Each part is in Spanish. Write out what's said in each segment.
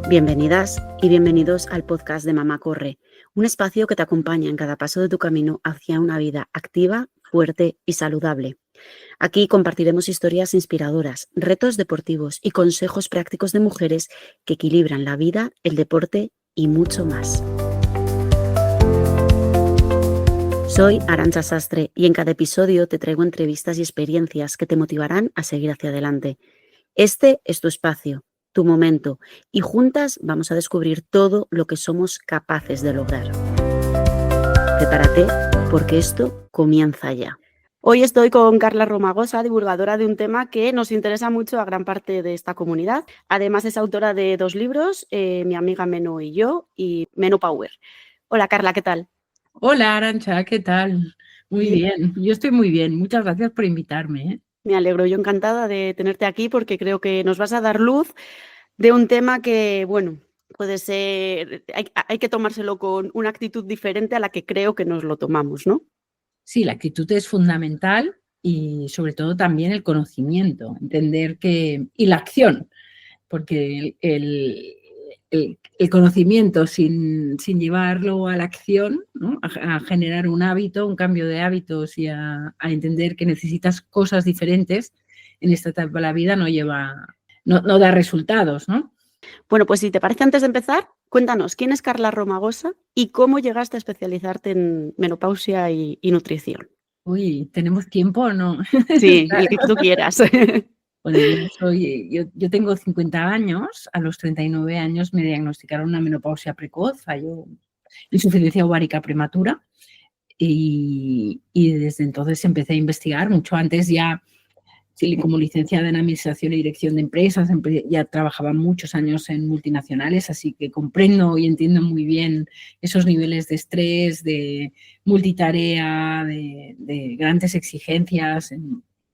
Bienvenidas y bienvenidos al podcast de Mamá Corre, un espacio que te acompaña en cada paso de tu camino hacia una vida activa, fuerte y saludable. Aquí compartiremos historias inspiradoras, retos deportivos y consejos prácticos de mujeres que equilibran la vida, el deporte y mucho más. Soy Arantxa Sastre y en cada episodio te traigo entrevistas y experiencias que te motivarán a seguir hacia adelante. Este es tu espacio, tu momento, y juntas vamos a descubrir todo lo que somos capaces de lograr. Prepárate, porque esto comienza ya. Hoy estoy con Carla Romagosa, divulgadora de un tema que nos interesa mucho a gran parte de esta comunidad. Además es autora de 2 libros, Mi amiga Meno y yo, y Meno Power. Hola Carla, ¿qué tal? Hola Arantxa, ¿qué tal? Muy bien, yo estoy muy bien. Muchas gracias por invitarme, ¿eh? Me alegro, yo encantada de tenerte aquí porque creo que nos vas a dar luz de un tema que, bueno, puede ser, hay que tomárselo con una actitud diferente a la que creo que nos lo tomamos, ¿no? Sí, la actitud es fundamental y sobre todo también el conocimiento, entender que, y la acción, porque el conocimiento sin llevarlo a la acción, ¿no? a generar un hábito, un cambio de hábitos y a entender que necesitas cosas diferentes en esta etapa de la vida no da resultados, ¿no? Bueno, pues si te parece, antes de empezar, cuéntanos, ¿quién es Carla Romagosa y cómo llegaste a especializarte en menopausia y nutrición? Uy, ¿tenemos tiempo o no? Sí, el que tú quieras. Bueno, yo tengo 50 años, a los 39 años me diagnosticaron una menopausia precoz, insuficiencia ovárica prematura, y desde entonces empecé a investigar. Mucho antes ya, como licenciada en Administración y Dirección de Empresas, ya trabajaba muchos años en multinacionales, así que comprendo y entiendo muy bien esos niveles de estrés, de multitarea, de grandes exigencias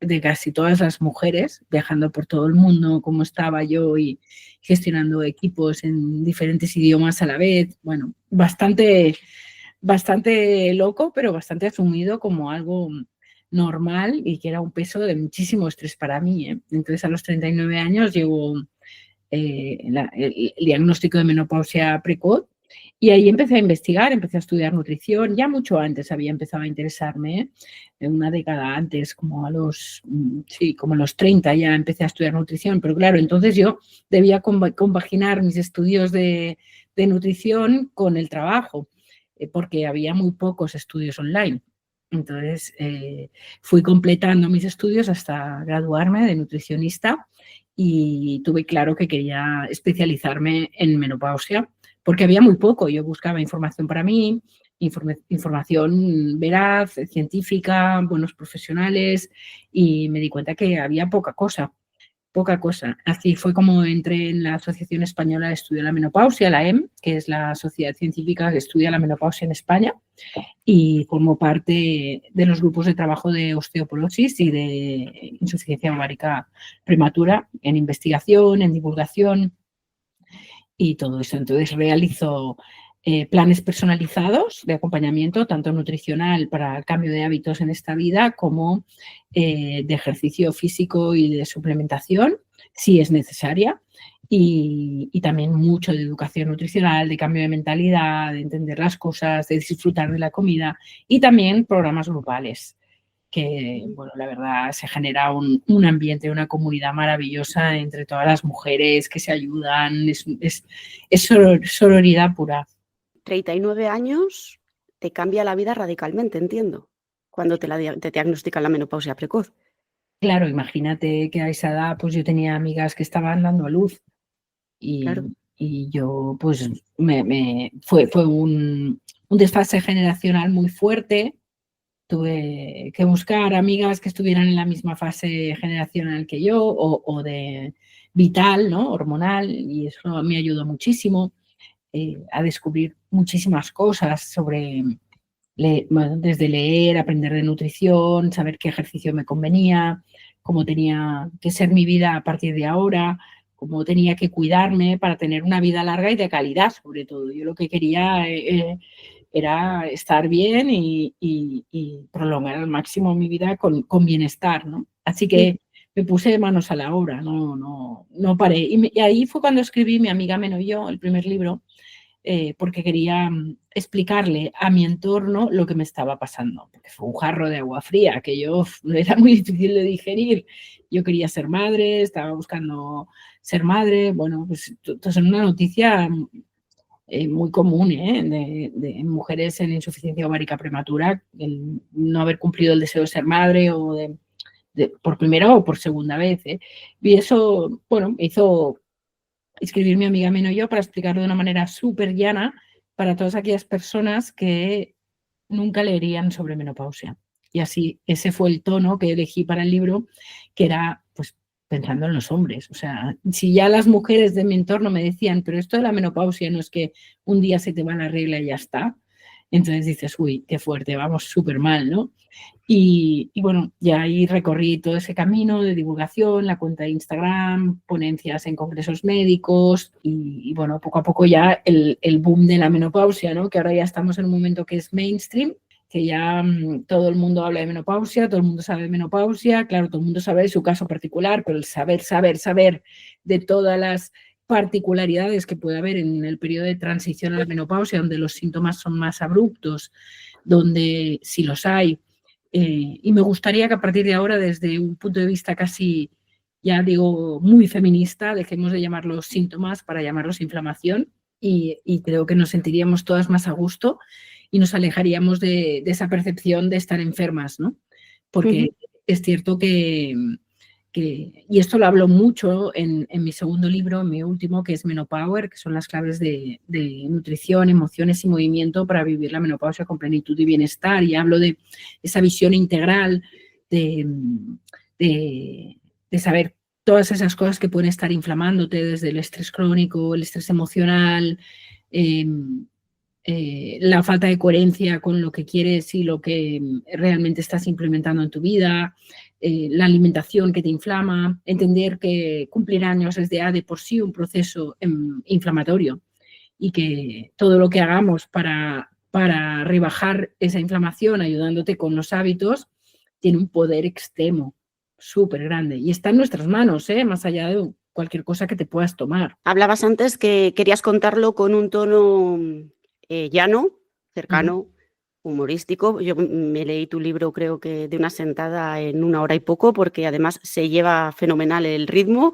de casi todas las mujeres, viajando por todo el mundo, como estaba yo y gestionando equipos en diferentes idiomas a la vez. Bueno, bastante loco, pero bastante asumido como algo normal y que era un peso de muchísimo estrés para mí, ¿eh? Entonces, a los 39 años llevo el diagnóstico de menopausia precoz. Y ahí empecé a investigar, empecé a estudiar nutrición. Ya mucho antes había empezado a interesarme, una década antes, como a los 30 ya empecé a estudiar nutrición. Pero claro, entonces yo debía compaginar mis estudios de nutrición con el trabajo, porque había muy pocos estudios online. Entonces fui completando mis estudios hasta graduarme de nutricionista y tuve claro que quería especializarme en menopausia, porque había muy poco. Yo buscaba información para mí, información veraz, científica, buenos profesionales, y me di cuenta que había poca cosa. Así fue como entré en la Asociación Española de Estudio de la Menopausia, la EM, que es la sociedad científica que estudia la menopausia en España, y formo parte de los grupos de trabajo de osteoporosis y de insuficiencia ovárica prematura en investigación, en divulgación y todo eso. Entonces realizo planes personalizados de acompañamiento, tanto nutricional para el cambio de hábitos en esta vida, como de ejercicio físico y de suplementación, si es necesaria, y también mucho de educación nutricional, de cambio de mentalidad, de entender las cosas, de disfrutar de la comida, y también programas grupales, que, bueno, la verdad se genera un ambiente, una comunidad maravillosa entre todas las mujeres que se ayudan, es sororidad pura. 39 años te cambia la vida radicalmente, entiendo, cuando te diagnostican la menopausia precoz. Claro, imagínate que a esa edad pues yo tenía amigas que estaban dando a luz y, Claro. y yo pues fue un desfase generacional muy fuerte. Tuve que buscar amigas que estuvieran en la misma fase generacional que yo o de vital, ¿no? Hormonal, y eso me ayudó muchísimo a descubrir muchísimas cosas sobre, bueno, desde leer, aprender de nutrición, saber qué ejercicio me convenía, cómo tenía que ser mi vida a partir de ahora, cómo tenía que cuidarme para tener una vida larga y de calidad, sobre todo. Yo lo que quería era estar bien y prolongar al máximo mi vida con bienestar, ¿no? Así que me puse manos a la obra, no paré. Y ahí fue cuando escribí Mi amiga menos yo, el primer libro, porque quería explicarle a mi entorno lo que me estaba pasando, porque fue un jarro de agua fría que yo era muy difícil de digerir. Yo quería ser madre, estaba buscando ser madre, bueno, pues es una noticia muy común de mujeres en insuficiencia ovárica prematura, el no haber cumplido el deseo de ser madre o por primera o por segunda vez. Y eso, bueno, me hizo escribir Mi amiga menos yo para explicarlo de una manera súper llana para todas aquellas personas que nunca leerían sobre menopausia. Y así, ese fue el tono que elegí para el libro, que era, pues, pensando en los hombres. O sea, si ya las mujeres de mi entorno me decían, pero esto de la menopausia no es que un día se te va la regla y ya está. Entonces dices, uy, qué fuerte, vamos súper mal, ¿no? Y bueno, ya ahí recorrí todo ese camino de divulgación, la cuenta de Instagram, ponencias en congresos médicos y bueno, poco a poco ya el boom de la menopausia, ¿no? Que ahora ya estamos en un momento que es mainstream, que ya todo el mundo habla de menopausia, todo el mundo sabe de menopausia, claro, todo el mundo sabe de su caso particular, pero el saber de todas las particularidades que puede haber en el periodo de transición a la menopausia, donde los síntomas son más abruptos, donde si los hay, y me gustaría que a partir de ahora, desde un punto de vista casi, ya digo, muy feminista, dejemos de llamarlos síntomas para llamarlos inflamación y creo que nos sentiríamos todas más a gusto y nos alejaríamos de esa percepción de estar enfermas, ¿no? Porque es cierto que, y esto lo hablo mucho en mi segundo libro, en mi último, que es Menopower, que son las claves de nutrición, emociones y movimiento para vivir la menopausia con plenitud y bienestar. Y hablo de esa visión integral, de saber todas esas cosas que pueden estar inflamándote, desde el estrés crónico, el estrés emocional, la falta de coherencia con lo que quieres y lo que realmente estás implementando en tu vida, la alimentación que te inflama, entender que cumplir años es de por sí un proceso inflamatorio y que todo lo que hagamos para rebajar esa inflamación ayudándote con los hábitos tiene un poder extremo súper grande y está en nuestras manos, más allá de cualquier cosa que te puedas tomar. Hablabas antes que querías contarlo con un tono llano, cercano, humorístico. Yo me leí tu libro creo que de una sentada en 1 hora y poco, porque además se lleva fenomenal el ritmo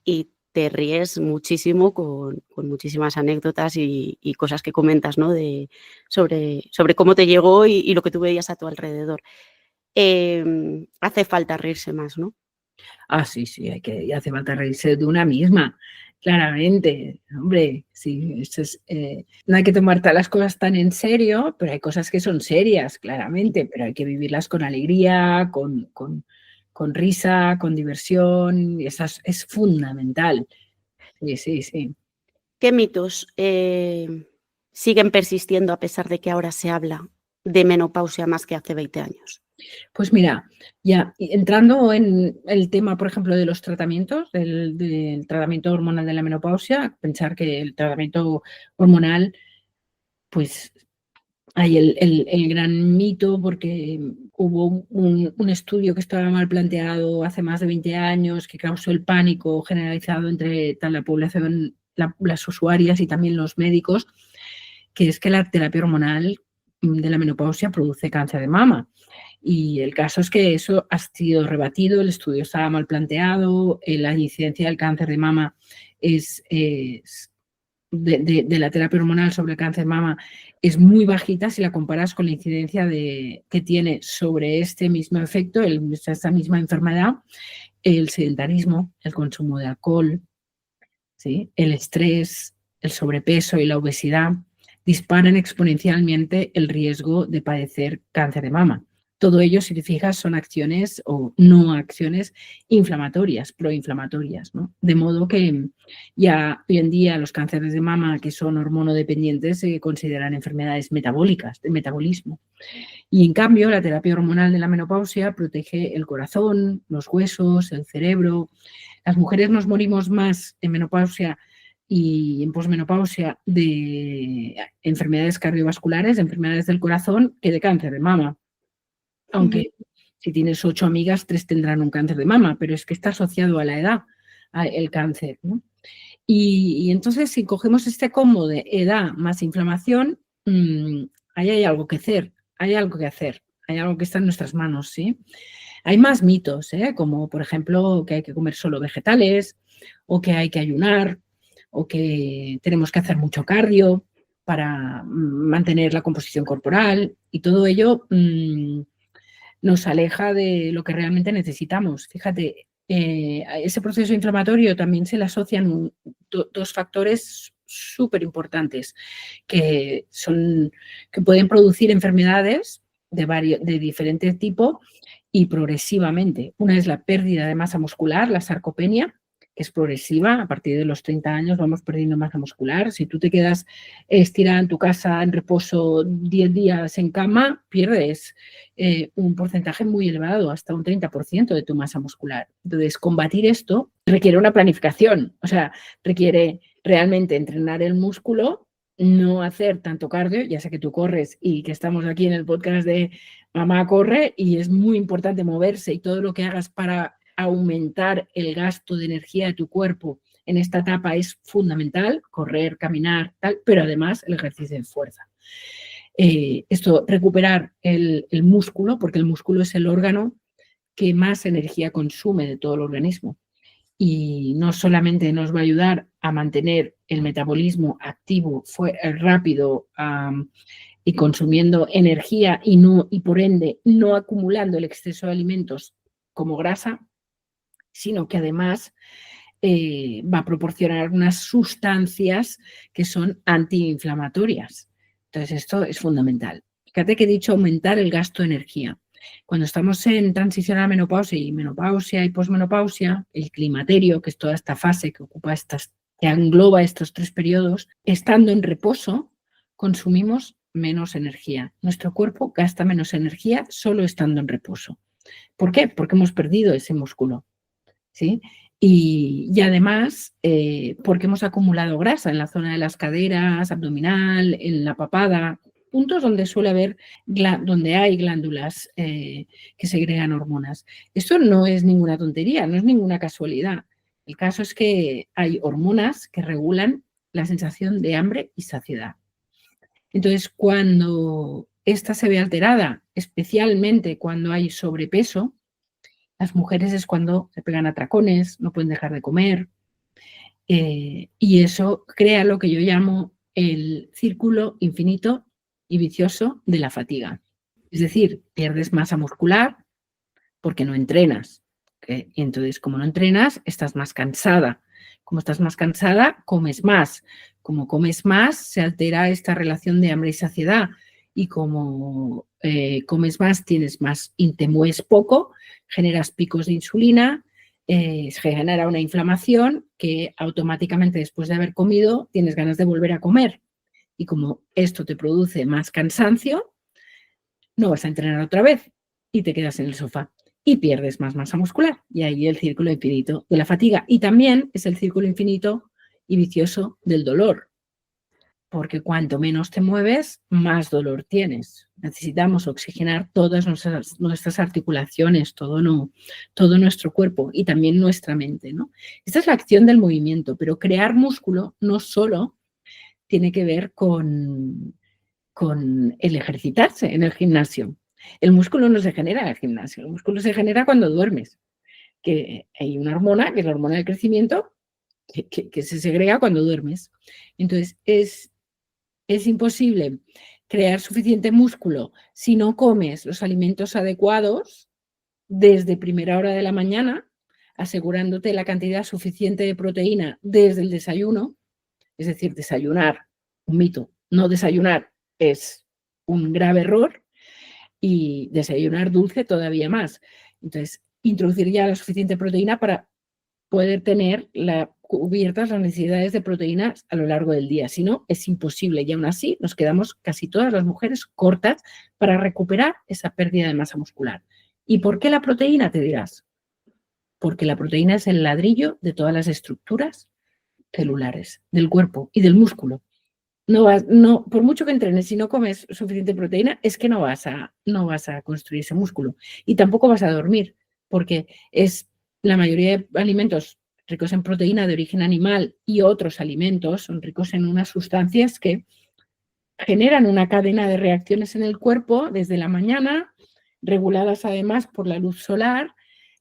y te ríes muchísimo con muchísimas anécdotas y cosas que comentas, ¿no? Sobre cómo te llegó y lo que tú veías a tu alrededor. Hace falta reírse más, ¿no? Ah, sí, y hace falta reírse de una misma, claramente. Hombre, sí, no hay que tomar las cosas tan en serio, pero hay cosas que son serias, claramente, pero hay que vivirlas con alegría, con risa, con diversión, y eso es fundamental. Sí. ¿Qué mitos siguen persistiendo a pesar de que ahora se habla de menopausia más que hace 20 años? Pues mira, ya entrando en el tema, por ejemplo, de los tratamientos, del tratamiento hormonal de la menopausia, pensar que el tratamiento hormonal, pues hay el gran mito porque hubo un estudio que estaba mal planteado hace más de 20 años que causó el pánico generalizado entre la población, las usuarias y también los médicos, que es que la terapia hormonal de la menopausia produce cáncer de mama. Y el caso es que eso ha sido rebatido, el estudio estaba mal planteado, la incidencia del cáncer de mama de la terapia hormonal sobre el cáncer de mama es muy bajita si la comparas con la incidencia que tiene sobre este mismo efecto, esta misma enfermedad, el sedentarismo, el consumo de alcohol, ¿sí? El estrés, el sobrepeso y la obesidad disparan exponencialmente el riesgo de padecer cáncer de mama. Todo ello, si te fijas, son acciones o no acciones inflamatorias, proinflamatorias, ¿no? De modo que ya hoy en día los cánceres de mama que son hormonodependientes se consideran enfermedades metabólicas, de metabolismo. Y en cambio, la terapia hormonal de la menopausia protege el corazón, los huesos, el cerebro. Las mujeres nos morimos más en menopausia y en posmenopausia de enfermedades cardiovasculares, de enfermedades del corazón, que de cáncer de mama. Aunque Si tienes 8 amigas, 3 tendrán un cáncer de mama, pero es que está asociado a la edad, el cáncer, ¿no? Y entonces, si cogemos este combo de edad más inflamación, ahí hay algo que hacer, hay algo que hacer, hay algo que está en nuestras manos, ¿sí? Hay más mitos, como por ejemplo que hay que comer solo vegetales, o que hay que ayunar, o que tenemos que hacer mucho cardio para mantener la composición corporal, y todo ello nos aleja de lo que realmente necesitamos. Fíjate, a ese proceso inflamatorio también se le asocian dos factores súper importantes que pueden producir enfermedades de diferente tipo y progresivamente. Una es la pérdida de masa muscular, la sarcopenia, que es progresiva. A partir de los 30 años vamos perdiendo masa muscular. Si tú te quedas estirada en tu casa en reposo 10 días en cama, pierdes un porcentaje muy elevado, hasta un 30% de tu masa muscular. Entonces, combatir esto requiere una planificación, o sea, requiere realmente entrenar el músculo, no hacer tanto cardio. Ya sé que tú corres y que estamos aquí en el podcast de Mamá Corre, y es muy importante moverse, y todo lo que hagas para aumentar el gasto de energía de tu cuerpo en esta etapa es fundamental, correr, caminar, tal, pero además el ejercicio de fuerza. Recuperar el músculo, porque el músculo es el órgano que más energía consume de todo el organismo, y no solamente nos va a ayudar a mantener el metabolismo activo, rápido, y consumiendo energía y por ende no acumulando el exceso de alimentos como grasa, sino que además va a proporcionar unas sustancias que son antiinflamatorias. Entonces, esto es fundamental. Fíjate que he dicho aumentar el gasto de energía. Cuando estamos en transición a menopausia y posmenopausia, el climaterio, que es toda esta fase que que engloba estos 3 periodos, estando en reposo, consumimos menos energía. Nuestro cuerpo gasta menos energía solo estando en reposo. ¿Por qué? Porque hemos perdido ese músculo, ¿sí? Y además, porque hemos acumulado grasa en la zona de las caderas, abdominal, en la papada, puntos donde suele haber, donde hay glándulas que segregan hormonas. Esto no es ninguna tontería, no es ninguna casualidad. El caso es que hay hormonas que regulan la sensación de hambre y saciedad. Entonces, cuando esta se ve alterada, especialmente cuando hay sobrepeso, las mujeres es cuando se pegan atracones, no pueden dejar de comer, y eso crea lo que yo llamo el círculo infinito y vicioso de la fatiga. Es decir, pierdes masa muscular porque no entrenas. Y entonces, como no entrenas, estás más cansada. Como estás más cansada, comes más. Como comes más, se altera esta relación de hambre y saciedad. Y como comes más, tienes más y te mueves poco, generas picos de insulina, se genera una inflamación que automáticamente después de haber comido tienes ganas de volver a comer. Y como esto te produce más cansancio, no vas a entrenar otra vez y te quedas en el sofá y pierdes más masa muscular. Y ahí el círculo infinito de la fatiga. Y también es el círculo infinito y vicioso del dolor, porque cuanto menos te mueves, más dolor tienes. Necesitamos oxigenar todas nuestras articulaciones, todo nuestro cuerpo y también nuestra mente, ¿no? Esta es la acción del movimiento, pero crear músculo no solo tiene que ver con el ejercitarse en el gimnasio. El músculo no se genera en el gimnasio, el músculo se genera cuando duermes, que hay una hormona, que es la hormona del crecimiento, que se segrega cuando duermes. Entonces, es imposible crear suficiente músculo si no comes los alimentos adecuados desde primera hora de la mañana, asegurándote la cantidad suficiente de proteína desde el desayuno. Es decir, desayunar, un mito, no desayunar es un grave error, y desayunar dulce todavía más. Entonces, introducir ya la suficiente proteína para poder tener cubiertas las necesidades de proteínas a lo largo del día. Si no, es imposible, y aún así nos quedamos casi todas las mujeres cortas para recuperar esa pérdida de masa muscular. ¿Y por qué la proteína, te dirás? Porque la proteína es el ladrillo de todas las estructuras celulares del cuerpo y del músculo. no, por mucho que entrenes, si no comes suficiente proteína, es que no vas a construir ese músculo. Y tampoco vas a dormir, porque la mayoría de alimentos ricos en proteína de origen animal y otros alimentos son ricos en unas sustancias que generan una cadena de reacciones en el cuerpo desde la mañana, reguladas además por la luz solar,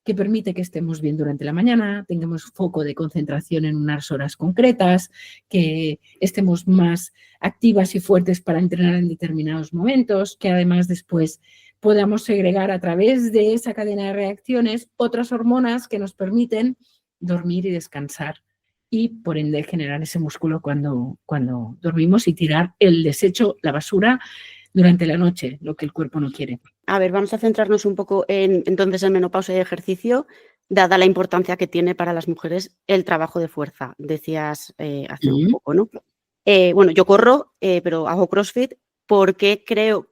que permite que estemos bien durante la mañana, tengamos foco de concentración en unas horas concretas, que estemos más activas y fuertes para entrenar en determinados momentos, que además después podamos segregar a través de esa cadena de reacciones otras hormonas que nos permiten dormir y descansar y por ende generar ese músculo cuando dormimos y tirar el desecho, la basura, durante la noche, lo que el cuerpo no quiere. A ver, vamos a centrarnos un poco entonces en menopausia y ejercicio, dada la importancia que tiene para las mujeres el trabajo de fuerza, decías hace un poco, ¿no? Bueno, yo corro, pero hago CrossFit porque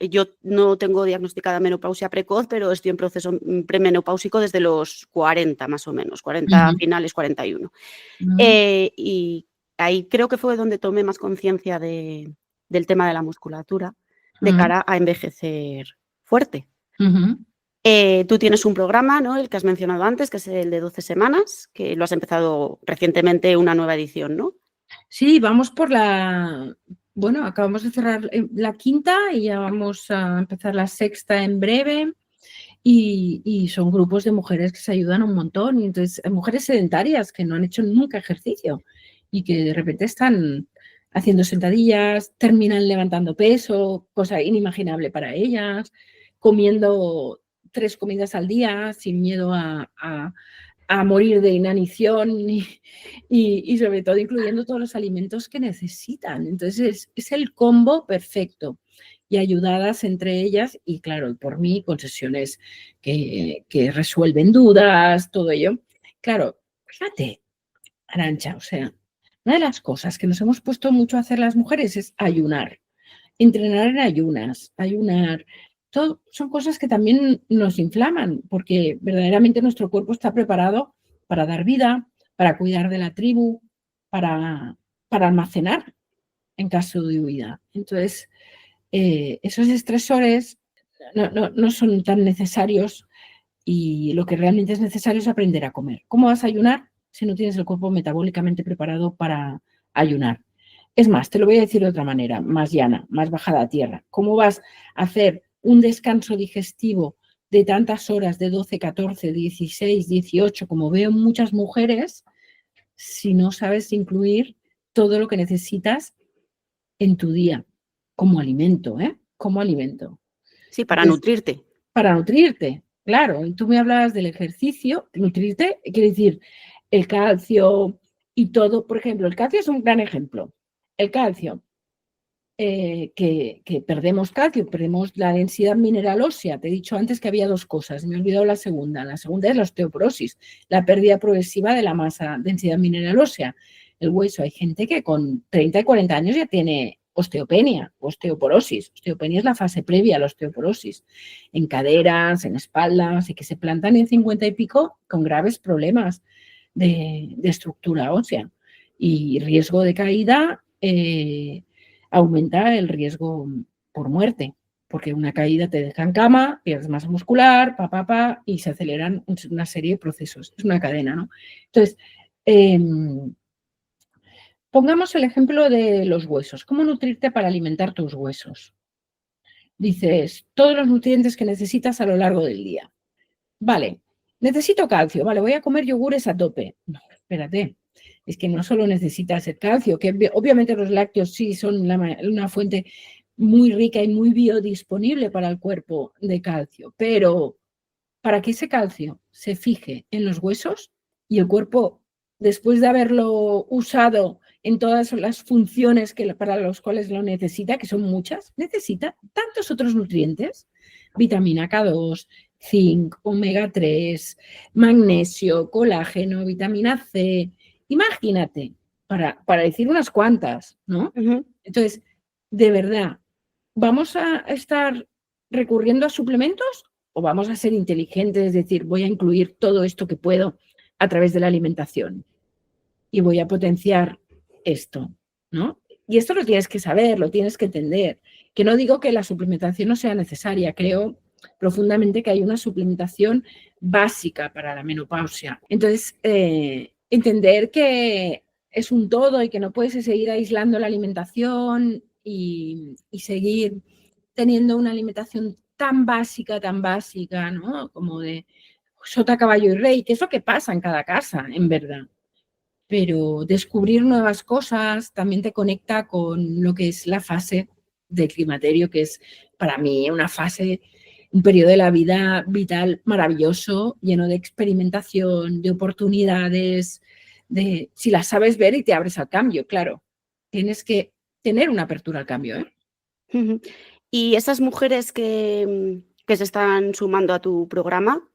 yo no tengo diagnosticada menopausia precoz, pero estoy en proceso premenopáusico desde los 40 más o menos, 40 finales, 41. Y ahí creo que fue donde tomé más conciencia del tema de la musculatura de cara a envejecer fuerte. Tú tienes un programa, ¿no? El que has mencionado antes, que es el de 12 semanas, que lo has empezado recientemente, una nueva edición, ¿no? Sí, vamos por bueno, acabamos de cerrar la quinta y ya vamos a empezar la sexta en breve. Y son grupos de mujeres que se ayudan un montón. Y entonces, mujeres sedentarias que no han hecho nunca ejercicio y que de repente están haciendo sentadillas, terminan levantando peso, cosa inimaginable para ellas, comiendo 3 comidas al día sin miedo a morir de inanición y sobre todo incluyendo todos los alimentos que necesitan. Entonces, es el combo perfecto. Y ayudadas entre ellas y, claro, por mí, con sesiones que resuelven dudas, todo ello. Claro, fíjate, Arantxa, o sea, una de las cosas que nos hemos puesto mucho a hacer las mujeres es ayunar, entrenar en ayunar. Todo, son cosas que también nos inflaman, porque verdaderamente nuestro cuerpo está preparado para dar vida, para cuidar de la tribu, para almacenar en caso de huida. Entonces, esos estresores no son tan necesarios y lo que realmente es necesario es aprender a comer. ¿Cómo vas a ayunar si no tienes el cuerpo metabólicamente preparado para ayunar? Es más, te lo voy a decir de otra manera, más llana, más bajada a tierra. ¿Cómo vas a hacer un descanso digestivo de tantas horas, de 12, 14, 16, 18, como veo en muchas mujeres, si no sabes incluir todo lo que necesitas en tu día? Como alimento, ¿eh? Como alimento. Sí, para nutrirte. Para nutrirte, claro. Y tú me hablabas del ejercicio. Nutrirte quiere decir el calcio y todo. Por ejemplo, el calcio es un gran ejemplo. El calcio, que perdemos calcio, perdemos la densidad mineral ósea. Te he dicho antes que había 2 cosas, me he olvidado la segunda. La segunda es la osteoporosis, la pérdida progresiva de la masa, densidad mineral ósea. El hueso, hay gente que con 30 y 40 años ya tiene osteopenia, osteoporosis. Osteopenia es la fase previa a la osteoporosis, en caderas, en espaldas, y que se plantan en 50 y pico con graves problemas de estructura ósea. Y riesgo de caída, aumenta el riesgo por muerte, porque una caída te deja en cama, pierdes masa muscular, y se aceleran una serie de procesos. Es una cadena, ¿no? Entonces, pongamos el ejemplo de los huesos. ¿Cómo nutrirte para alimentar tus huesos? Dices, todos los nutrientes que necesitas a lo largo del día. Vale, necesito calcio. Vale, voy a comer yogures a tope. No, espérate. Es que no solo necesitas el calcio, que obviamente los lácteos sí son una fuente muy rica y muy biodisponible para el cuerpo de calcio, pero para que ese calcio se fije en los huesos y el cuerpo, después de haberlo usado en todas las funciones para las cuales lo necesita, que son muchas, necesita tantos otros nutrientes, vitamina K2, zinc, omega 3, magnesio, colágeno, vitamina C. Imagínate, para decir unas cuantas, ¿no? Entonces, de verdad, ¿vamos a estar recurriendo a suplementos o vamos a ser inteligentes? Es decir, voy a incluir todo esto que puedo a través de la alimentación y voy a potenciar esto, ¿no? Y esto lo tienes que saber, lo tienes que entender. Que no digo que la suplementación no sea necesaria, creo profundamente que hay una suplementación básica para la menopausia. Entonces, entender que es un todo y que no puedes seguir aislando la alimentación y seguir teniendo una alimentación tan básica, ¿no? Como de sota, caballo y rey, que es lo que pasa en cada casa, en verdad. Pero descubrir nuevas cosas también te conecta con lo que es la fase del climaterio, que es para mí una fase, un periodo de la vida vital maravilloso, lleno de experimentación, de oportunidades, de si las sabes ver y te abres al cambio, claro. Tienes que tener una apertura al cambio, ¿eh? Y esas mujeres que se están sumando a tu programa,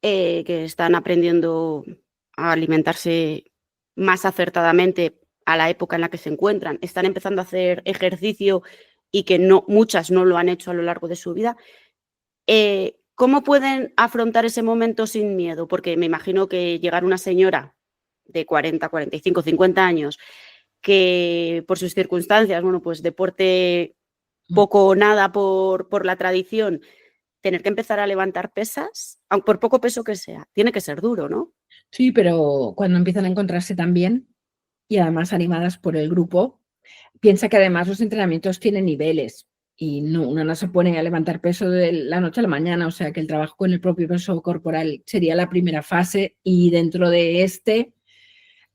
que están aprendiendo a alimentarse más acertadamente a la época en la que se encuentran, están empezando a hacer ejercicio y que muchas no lo han hecho a lo largo de su vida, ¿cómo pueden afrontar ese momento sin miedo? Porque me imagino que llegar una señora de 40, 45, 50 años que por sus circunstancias, bueno, pues deporte poco o nada por la tradición, tener que empezar a levantar pesas, aunque por poco peso que sea, tiene que ser duro, ¿no? Sí, pero cuando empiezan a encontrarse tan bien y además animadas por el grupo, piensa que además los entrenamientos tienen niveles y uno no se pone a levantar peso de la noche a la mañana, o sea que el trabajo con el propio peso corporal sería la primera fase y dentro de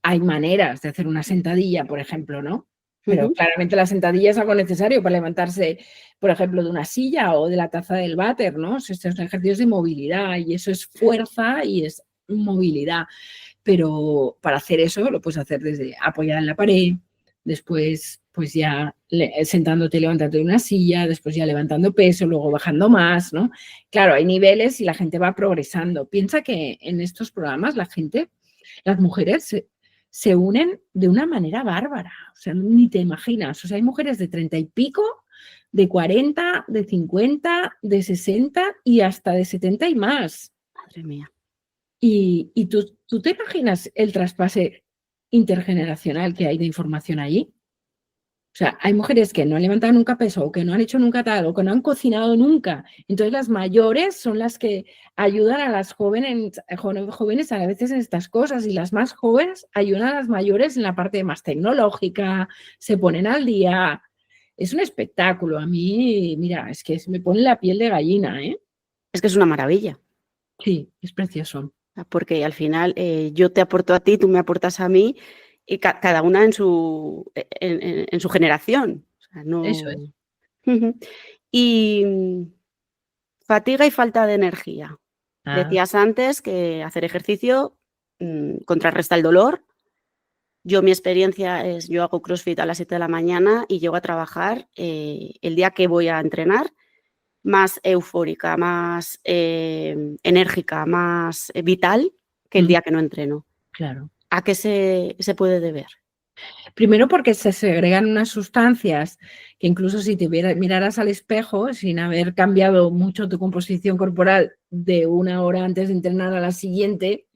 hay maneras de hacer una sentadilla, por ejemplo, ¿no? Pero claramente la sentadilla es algo necesario para levantarse, por ejemplo, de una silla o de la taza del váter, ¿no? Estos son ejercicios de movilidad y eso es fuerza y es movilidad. Pero para hacer eso lo puedes hacer desde apoyada en la pared, después pues ya sentándote, levantándote de una silla, después ya levantando peso, luego bajando más, ¿no? Claro, hay niveles y la gente va progresando. Piensa que en estos programas las mujeres se unen de una manera bárbara, o sea, ni te imaginas. O sea, hay mujeres de 30 y pico, de 40, de 50, de 60 y hasta de 70 y más. Madre mía. ¿Y tú te imaginas el traspase intergeneracional que hay de información allí? O sea, hay mujeres que no han levantado nunca peso, o que no han hecho nunca tal, o que no han cocinado nunca. Entonces, las mayores son las que ayudan a las jóvenes a veces en estas cosas, y las más jóvenes ayudan a las mayores en la parte más tecnológica, se ponen al día. Es un espectáculo. A mí, mira, es que se me pone la piel de gallina, ¿eh? Es que es una maravilla. Sí, es precioso. Porque al final yo te aporto a ti, tú me aportas a mí, y cada una en su generación. O sea, no... Eso es. Y fatiga y falta de energía. Decías antes que hacer ejercicio contrarresta el dolor. Mi experiencia es, yo hago CrossFit a las 7 de la mañana y llego a trabajar el día que voy a entrenar más eufórica, más enérgica, más vital que el día que no entreno. Claro. ¿A qué se puede deber? Primero porque se segregan unas sustancias que incluso si te miraras al espejo sin haber cambiado mucho tu composición corporal de una hora antes de entrenar a la siguiente,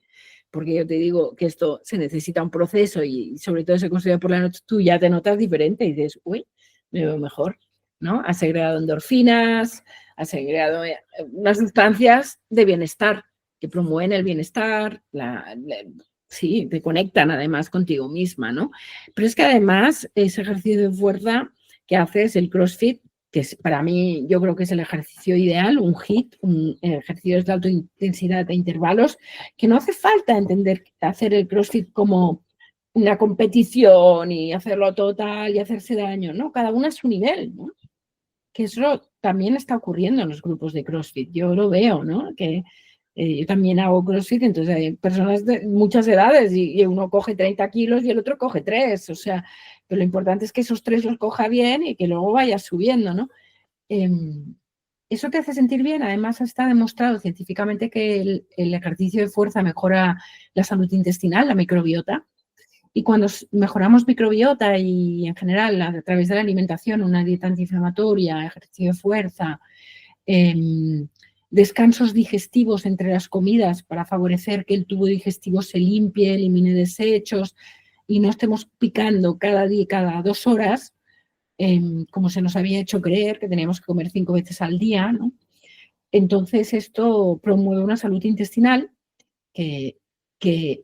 porque yo te digo que esto se necesita un proceso y sobre todo se construye por la noche, tú ya te notas diferente y dices, uy, me veo mejor, ¿no? Has segregado endorfinas, has segregado unas sustancias de bienestar que promueven el bienestar, sí, te conectan además contigo misma, ¿no? Pero es que además ese ejercicio de fuerza que haces, el CrossFit, que es, para mí yo creo que es el ejercicio ideal, un HIIT, un ejercicio de alta intensidad de intervalos, que no hace falta hacer el CrossFit como una competición y hacerlo total y hacerse daño, ¿no? Cada uno a su nivel, ¿no? Que eso también está ocurriendo en los grupos de CrossFit, yo lo veo, ¿no? Que yo también hago CrossFit, entonces hay personas de muchas edades y uno coge 30 kilos y el otro coge 3, o sea, pero lo importante es que esos 3 los coja bien y que luego vaya subiendo, ¿no? Eso te hace sentir bien, además está demostrado científicamente que el ejercicio de fuerza mejora la salud intestinal, la microbiota, y cuando mejoramos microbiota y en general a través de la alimentación, una dieta antiinflamatoria, ejercicio de fuerza, descansos digestivos entre las comidas para favorecer que el tubo digestivo se limpie, elimine desechos, y no estemos picando cada día, cada 2 horas, como se nos había hecho creer, que teníamos que comer 5 veces al día, ¿no? Entonces, esto promueve una salud intestinal que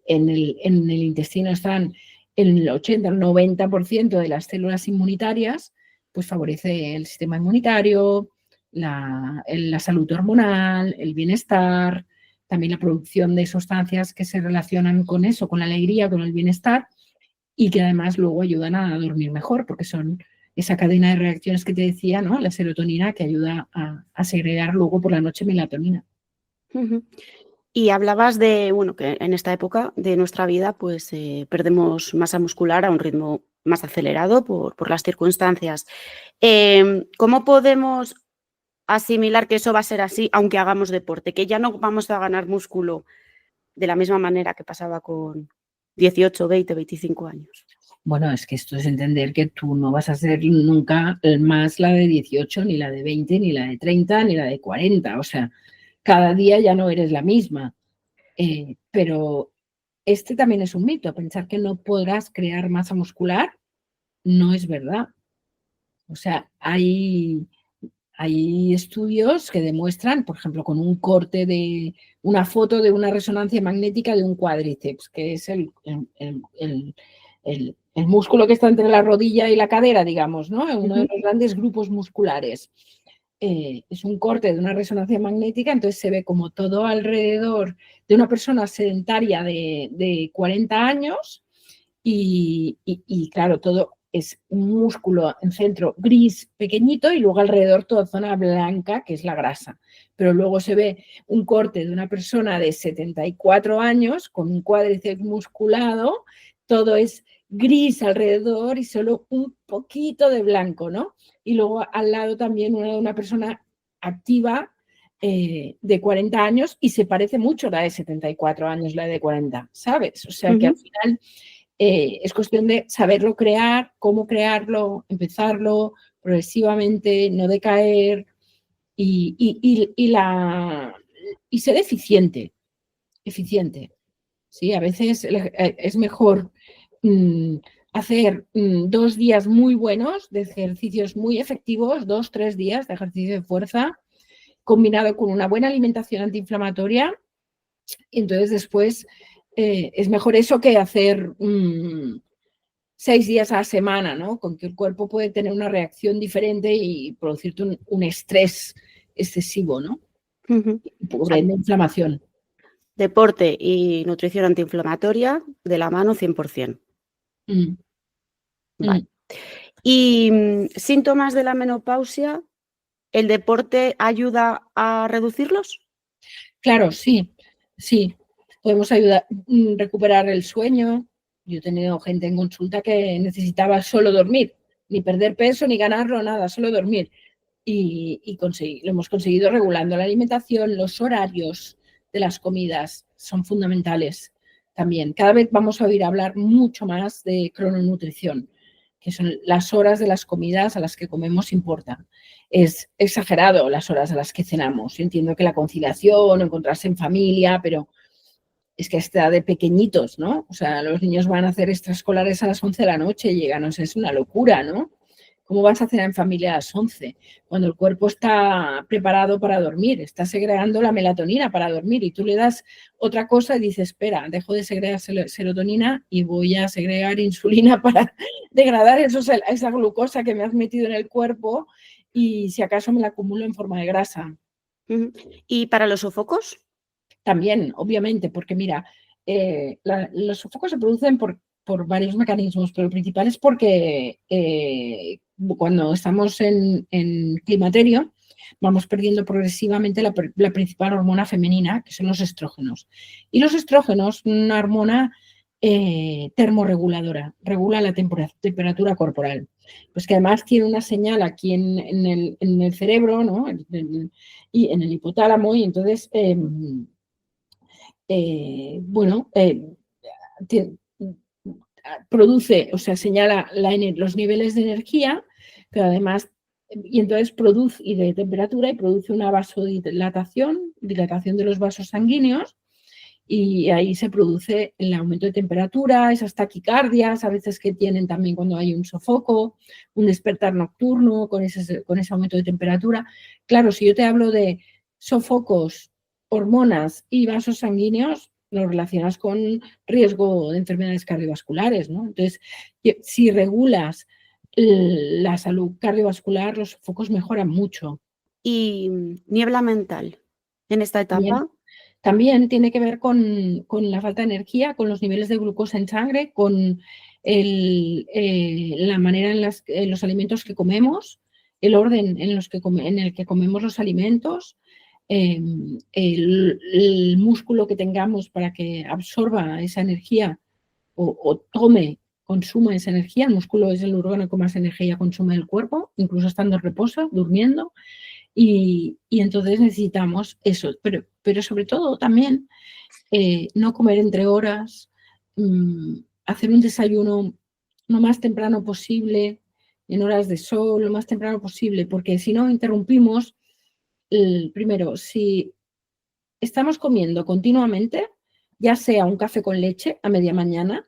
en el intestino están el 80, el 90% de las células inmunitarias, pues favorece el sistema inmunitario, la salud hormonal, el bienestar, también la producción de sustancias que se relacionan con eso, con la alegría, con el bienestar, y que además luego ayudan a dormir mejor, porque son esa cadena de reacciones que te decía, ¿no? La serotonina que ayuda a segregar luego por la noche melatonina. Y hablabas de, bueno, que en esta época de nuestra vida pues perdemos masa muscular a un ritmo más acelerado por las circunstancias. ¿Cómo podemos asimilar que eso va a ser así aunque hagamos deporte? Que ya no vamos a ganar músculo de la misma manera que pasaba con 18, 20, 25 años. Bueno, es que esto es entender que tú no vas a ser nunca más la de 18, ni la de 20, ni la de 30, ni la de 40. O sea, cada día ya no eres la misma. Pero este también es un mito. Pensar que no podrás crear masa muscular no es verdad. O sea, hay estudios que demuestran, por ejemplo, con un corte de una foto de una resonancia magnética de un cuádriceps, que es el músculo que está entre la rodilla y la cadera, digamos, ¿no? Uno de los grandes grupos musculares. Es un corte de una resonancia magnética, entonces se ve como todo alrededor de una persona sedentaria de 40 años y claro, todo es un músculo en centro gris pequeñito y luego alrededor toda zona blanca, que es la grasa. Pero luego se ve un corte de una persona de 74 años con un cuádriceps musculado, todo es gris alrededor y solo un poquito de blanco, ¿no? Y luego al lado también una persona activa de 40 años y se parece mucho la de 74 años, la de 40, ¿sabes? O sea que al final es cuestión de saberlo crear, cómo crearlo, empezarlo progresivamente, no decaer y ser eficiente. ¿Sí? A veces es mejor hacer 2 días muy buenos de ejercicios muy efectivos, 2, 3 días de ejercicio de fuerza, combinado con una buena alimentación antiinflamatoria. Y entonces después es mejor eso que hacer 6 días a la semana, ¿no? Con que el cuerpo puede tener una reacción diferente y producirte un estrés excesivo, ¿no? Por ende, inflamación. Deporte y nutrición antiinflamatoria de la mano 100%. Vale. ¿Y síntomas de la menopausia? ¿El deporte ayuda a reducirlos? Claro, sí. Podemos ayudar a recuperar el sueño. Yo he tenido gente en consulta que necesitaba solo dormir, ni perder peso, ni ganarlo, nada, solo dormir. Y lo hemos conseguido regulando la alimentación, los horarios de las comidas son fundamentales también. Cada vez vamos a oír hablar mucho más de crononutrición, que son las horas de las comidas a las que comemos importan. Es exagerado las horas a las que cenamos. Yo entiendo que la conciliación, encontrarse en familia, pero es que hasta de pequeñitos, ¿no? O sea, los niños van a hacer extraescolares a las 11 de la noche, llegan, o sea, es una locura, ¿no? ¿Cómo vas a cenar en familia a las 11? Cuando el cuerpo está preparado para dormir, está segregando la melatonina para dormir y tú le das otra cosa y dices, espera, dejo de segregar serotonina y voy a segregar insulina para degradar esa glucosa que me has metido en el cuerpo y si acaso me la acumulo en forma de grasa. ¿Y para los sofocos? También, obviamente, porque mira, los sofocos se producen por varios mecanismos, pero el principal es porque cuando estamos en climaterio vamos perdiendo progresivamente la principal hormona femenina, que son los estrógenos. Y los estrógenos, una hormona termorreguladora, regula la temperatura corporal. Pues que además tiene una señal aquí en el cerebro, ¿no? Y en el hipotálamo, y entonces produce, o sea, señala los niveles de energía, pero además, y entonces produce, y de temperatura, y produce una vasodilatación, dilatación de los vasos sanguíneos, y ahí se produce el aumento de temperatura, esas taquicardias, a veces que tienen también cuando hay un sofoco, un despertar nocturno con ese aumento de temperatura. Claro, si yo te hablo de sofocos, hormonas y vasos sanguíneos, lo relacionas con riesgo de enfermedades cardiovasculares, ¿no? Entonces, si regulas la salud cardiovascular, los sofocos mejoran mucho. Y niebla mental en esta etapa. También tiene que ver con la falta de energía, con los niveles de glucosa en sangre, con la manera en los alimentos que comemos, el orden en el que comemos los alimentos, el músculo que tengamos para que absorba esa energía o consuma esa energía. El músculo es el órgano que más energía consume el cuerpo, incluso estando en reposo, durmiendo. Y entonces necesitamos eso, pero sobre todo también no comer entre horas, hacer un desayuno lo más temprano posible, en horas de sol, lo más temprano posible, porque si no interrumpimos, primero, si estamos comiendo continuamente, ya sea un café con leche a media mañana,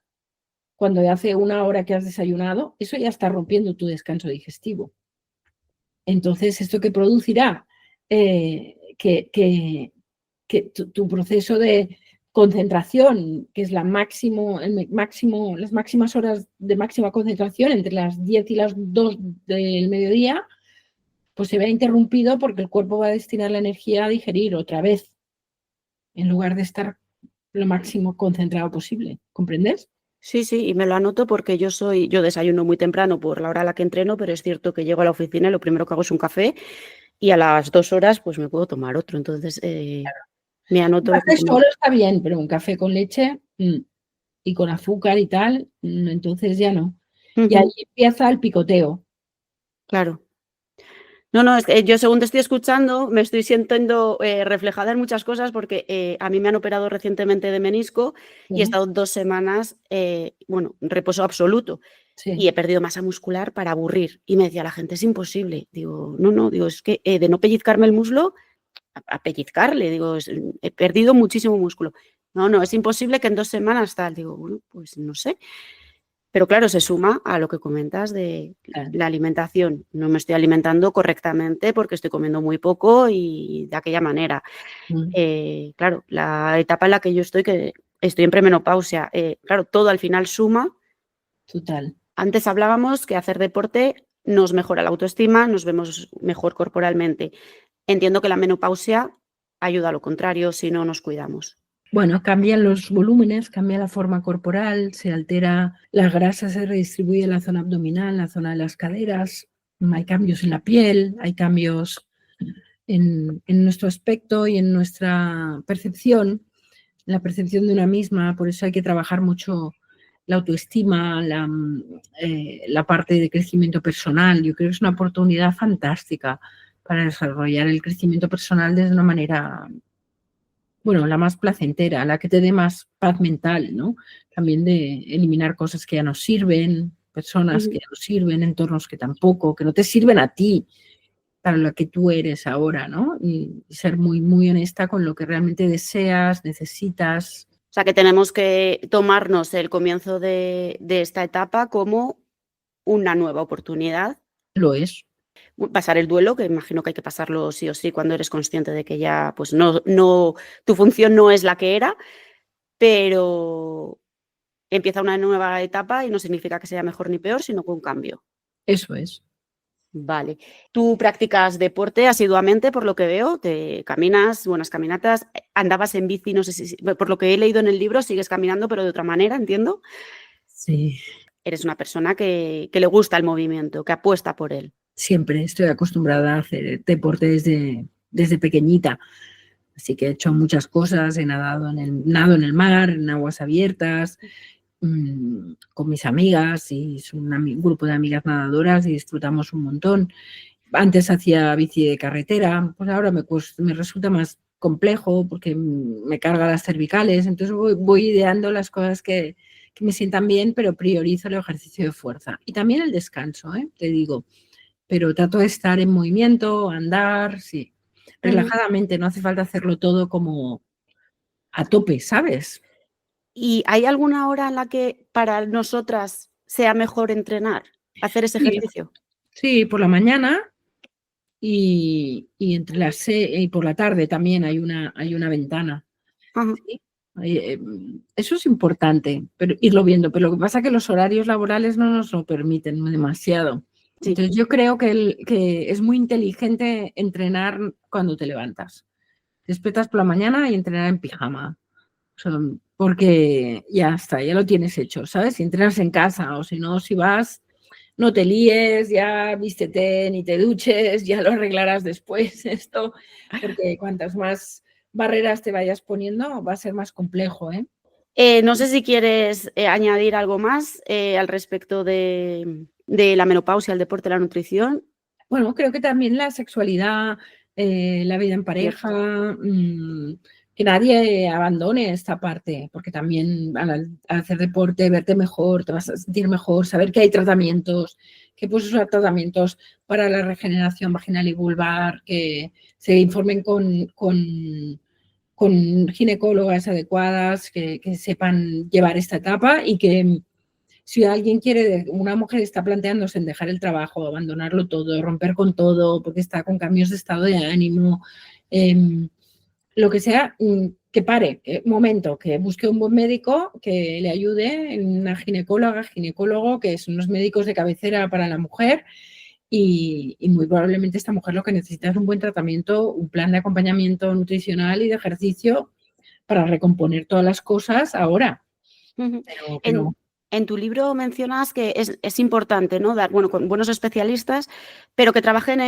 cuando hace una hora que has desayunado, eso ya está rompiendo tu descanso digestivo. Entonces, ¿esto qué producirá? Que tu proceso de concentración, que es las máximas horas de máxima concentración entre las 10 y las 2 del mediodía, pues se vea interrumpido porque el cuerpo va a destinar la energía a digerir otra vez, en lugar de estar lo máximo concentrado posible. ¿Comprendes? Sí, sí, y me lo anoto porque yo desayuno muy temprano por la hora a la que entreno, pero es cierto que llego a la oficina y lo primero que hago es un café y a las 2 horas pues me puedo tomar otro. Entonces, me Un anoto lo que café comentas. solo está bien, pero un café con leche y con azúcar y tal, entonces ya no. Y ahí empieza el picoteo. Claro. No, no, es que yo según te estoy escuchando me estoy sintiendo reflejada en muchas cosas porque a mí me han operado recientemente de menisco y he Sí, estado 2 semanas, bueno, en reposo absoluto y sí. he perdido masa muscular para aburrir. Y me decía la gente: "Es imposible". Digo: "No, no", digo, "es que de no pellizcarme el muslo a pellizcarle", digo, he perdido muchísimo músculo. "No, no, es imposible que en 2 semanas tal". Digo: "Bueno, pues no sé". Pero claro, se suma a lo que comentas de Claro. la alimentación. No me estoy alimentando correctamente porque estoy comiendo muy poco y de aquella manera. Claro, la etapa en la que yo estoy, que estoy en premenopausia, claro, todo al final suma. Total. Antes hablábamos que hacer deporte nos mejora la autoestima, nos vemos mejor corporalmente. Entiendo que la menopausia ayuda a lo contrario si no nos cuidamos. Bueno, cambian los volúmenes, cambia la forma corporal, se altera, la grasa se redistribuye en la zona abdominal, en la zona de las caderas, hay cambios en la piel, hay cambios en nuestro aspecto y en nuestra percepción, la percepción de una misma, por eso hay que trabajar mucho la autoestima, la parte de crecimiento personal. Yo creo que es una oportunidad fantástica para desarrollar el crecimiento personal desde una manera, bueno, la más placentera, la que te dé más paz mental, ¿no? También de eliminar cosas que ya no sirven, personas que Ujú. ya no sirven, entornos que tampoco, que no te sirven a ti para lo que tú eres ahora, ¿no? Y ser muy, muy honesta con lo que realmente deseas, necesitas. O sea, que tenemos que tomarnos el comienzo de esta etapa como una nueva oportunidad. Lo es. Pasar el duelo, que imagino que hay que pasarlo sí o sí cuando eres consciente de que ya, pues no, tu función no es la que era, pero empieza una nueva etapa y no significa que sea mejor ni peor, sino que un cambio. Eso es. Vale. ¿Tú practicas deporte asiduamente, por lo que veo? ¿Te caminas, buenas caminatas? ¿Andabas en bici? No sé si por lo que he leído en el libro, sigues caminando, pero de otra manera, entiendo. Sí, Eres una persona que le gusta el movimiento, que apuesta por él. siempre estoy acostumbrada a hacer deporte desde pequeñita. Así que he hecho muchas cosas, he nado en el mar, en aguas abiertas, con mis amigas y es un grupo de amigas nadadoras y disfrutamos un montón. Antes hacía bici de carretera, pues ahora me resulta más complejo porque me carga las cervicales, entonces voy ideando las cosas que me sientan bien, pero priorizo el ejercicio de fuerza. Y también el descanso, te digo, pero trato de estar en movimiento, andar, sí, Ujú. relajadamente, no hace falta hacerlo todo como a tope, ¿sabes? ¿Y hay alguna hora en la que para nosotras sea mejor entrenar, hacer ese Sí, ejercicio? sí, por la mañana y entre y por la tarde también hay una ventana. Ajá. Sí, eso es importante, pero irlo viendo. Pero lo que pasa es que los horarios laborales no nos lo permiten demasiado. Sí. Entonces yo creo que es muy inteligente entrenar cuando te levantas. Te despiertas por la mañana y entrenar en pijama. O sea, porque ya está, ya lo tienes hecho, ¿sabes? Si entrenas en casa o si no, si vas, no te líes, ya vístete, ni te duches, ya lo arreglarás después esto, porque cuantas más barreras te vayas poniendo, va a ser más complejo, ¿eh? No sé si quieres añadir algo más al respecto de la menopausia, el deporte, la nutrición. Bueno, creo que también la sexualidad, la vida en Cierto. pareja, que nadie abandone esta parte, porque también al hacer deporte, verte mejor, te vas a sentir mejor, saber que hay tratamientos, que puedes usar tratamientos para la regeneración vaginal y vulvar, que se informen con ginecólogas adecuadas, que sepan llevar esta etapa y que si alguien quiere, una mujer está planteándose en dejar el trabajo, abandonarlo todo, romper con todo, porque está con cambios de estado de ánimo, lo que sea, que pare, un momento, que busque un buen médico que le ayude, una ginecóloga, ginecólogo, que son los médicos de cabecera para la mujer. Y muy probablemente esta mujer lo que necesita es un buen tratamiento, un plan de acompañamiento nutricional y de ejercicio para recomponer todas las cosas ahora. Pero En tu libro mencionas que es importante, ¿no? Dar, bueno, con buenos especialistas, pero que trabajen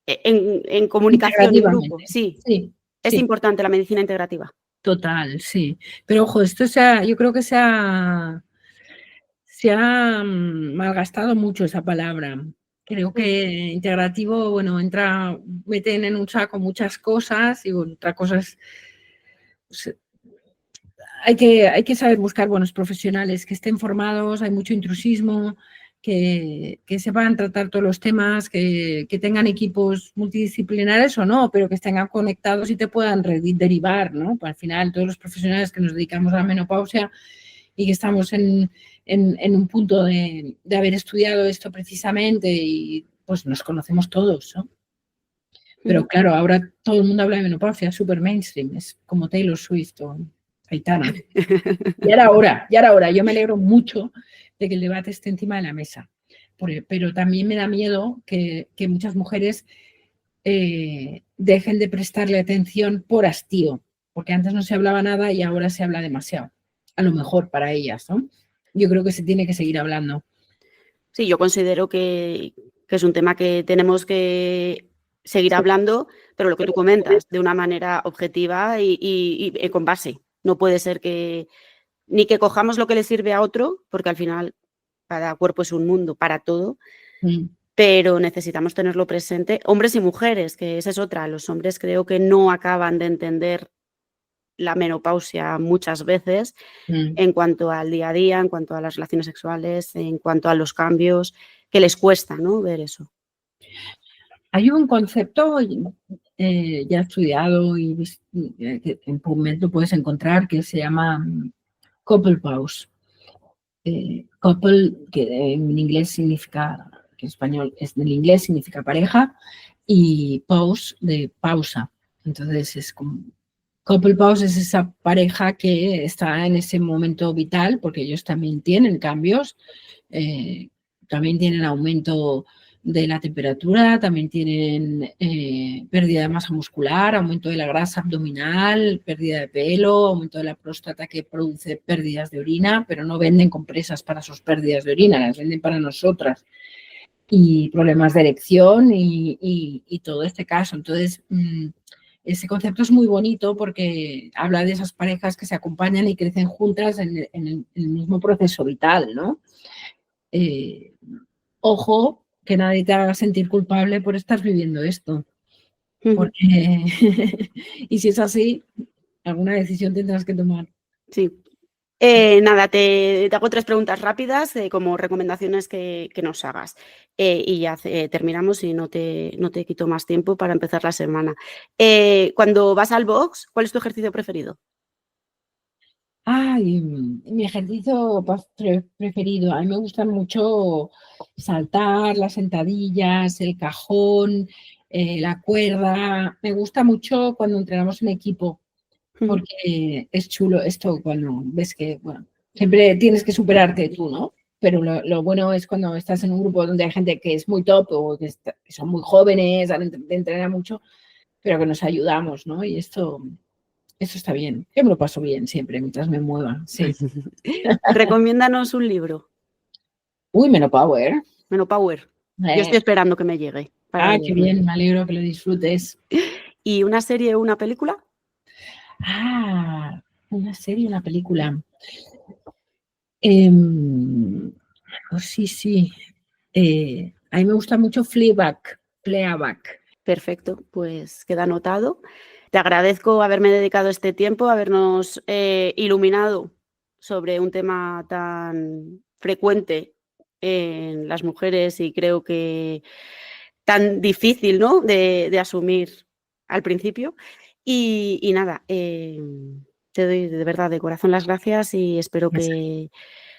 en comunicación, en grupo. integrativamente, Sí, sí, es sí. importante la medicina integrativa. Total, sí. Pero ojo, yo creo que se ha malgastado mucho esa palabra. Creo que integrativo, bueno, meten en un saco muchas cosas y bueno, otra cosa es, pues, hay que saber buscar buenos profesionales que estén formados, hay mucho intrusismo, que sepan tratar todos los temas, que tengan equipos multidisciplinares o no, pero que estén conectados y te puedan derivar, ¿no? Pues al final, todos los profesionales que nos dedicamos a la menopausia y que estamos en un punto de haber estudiado esto precisamente y pues nos conocemos todos, ¿no? Pero claro, ahora todo el mundo habla de menopausia, es súper mainstream, es como Taylor Swift o Aitana. Ya era hora. Yo me alegro mucho de que el debate esté encima de la mesa, pero también me da miedo que muchas mujeres dejen de prestarle atención por hastío, porque antes no se hablaba nada y ahora se habla demasiado, a lo mejor para ellas, ¿no? Yo creo que se tiene que seguir hablando. Sí, yo considero que es un tema que tenemos que seguir Sí, hablando, pero lo que tú comentas, de una manera objetiva y con base. No puede ser que ni que cojamos lo que le sirve a otro, porque al final cada cuerpo es un mundo para todo, mm, pero necesitamos tenerlo presente, hombres y mujeres, que esa es otra. Los hombres creo que no acaban de entender la menopausia muchas veces mm. en cuanto al día a día, en cuanto a las relaciones sexuales, en cuanto a los cambios, que les cuesta, ¿no?, ver eso. Hay un concepto ya estudiado y que en PubMed lo puedes encontrar que se llama couple pause. Couple, que en inglés significa, que en español es del inglés, significa pareja, y pause de pausa. Entonces es como, couple pause es esa pareja que está en ese momento vital, porque ellos también tienen cambios, también tienen aumento de la temperatura, también tienen pérdida de masa muscular, aumento de la grasa abdominal, pérdida de pelo, aumento de la próstata que produce pérdidas de orina, pero no venden compresas para sus pérdidas de orina, las venden para nosotras. Y problemas de erección y todo este caso. Entonces, ese concepto es muy bonito porque habla de esas parejas que se acompañan y crecen juntas en el mismo proceso vital, ¿no? Ojo, que nadie te haga sentir culpable por estar viviendo esto. Porque, y si es así, alguna decisión tendrás que tomar. Sí. Nada, te hago 3 preguntas rápidas, como recomendaciones que nos hagas. Y ya terminamos y no te quito más tiempo para empezar la semana. Cuando vas al box, ¿cuál es tu ejercicio preferido? Ay, mi ejercicio preferido. A mí me gusta mucho saltar, las sentadillas, el cajón, la cuerda. Me gusta mucho cuando entrenamos en equipo, porque es chulo esto cuando ves que, bueno, siempre tienes que superarte tú, ¿no? Pero lo bueno es cuando estás en un grupo donde hay gente que es muy top o que son muy jóvenes, han de entrenar mucho, pero que nos ayudamos, ¿no? Y eso está bien. Yo me lo paso bien siempre mientras me mueva, sí. Recomiéndanos un libro. Uy, Menopower. Menopower. Yo estoy esperando que me llegue para Qué leerlo. bien, me alegro que lo disfrutes. ¿Y una serie o una película? Una serie, una película. Sí. A mí me gusta mucho Fleabag. Perfecto, pues queda anotado. Te agradezco haberme dedicado este tiempo, habernos iluminado sobre un tema tan frecuente en las mujeres y creo que tan difícil, ¿no?, de asumir al principio. Y nada, te doy de verdad de corazón las gracias y espero que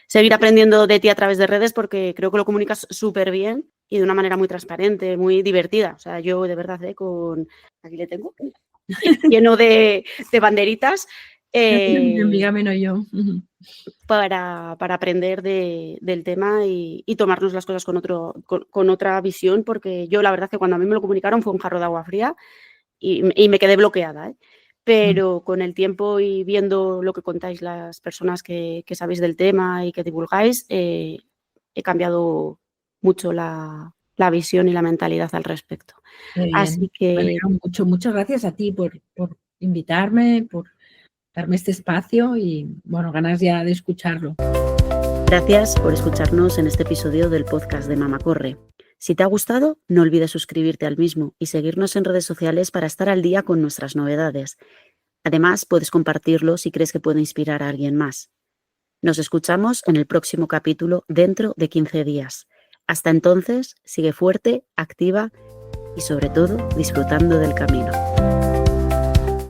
seguir aprendiendo de ti a través de redes porque creo que lo comunicas súper bien y de una manera muy transparente, muy divertida. O sea, yo de verdad, aquí le tengo, lleno de banderitas Dígame, no yo. para aprender del tema y tomarnos las cosas con otra visión, porque yo la verdad que cuando a mí me lo comunicaron fue un jarro de agua fría y me quedé bloqueada, ¿eh? Pero con el tiempo y viendo lo que contáis las personas que sabéis del tema y que divulgáis, he cambiado mucho la visión y la mentalidad al respecto. Qué bien, Así me que alegro mucho. Muchas gracias a ti por invitarme, por darme este espacio y, bueno, ganas ya de escucharlo. gracias por escucharnos en este episodio del podcast de Mama Corre. Si te ha gustado, no olvides suscribirte al mismo y seguirnos en redes sociales para estar al día con nuestras novedades. Además, puedes compartirlo si crees que puede inspirar a alguien más. Nos escuchamos en el próximo capítulo dentro de 15 días. Hasta entonces, sigue fuerte, activa y sobre todo disfrutando del camino.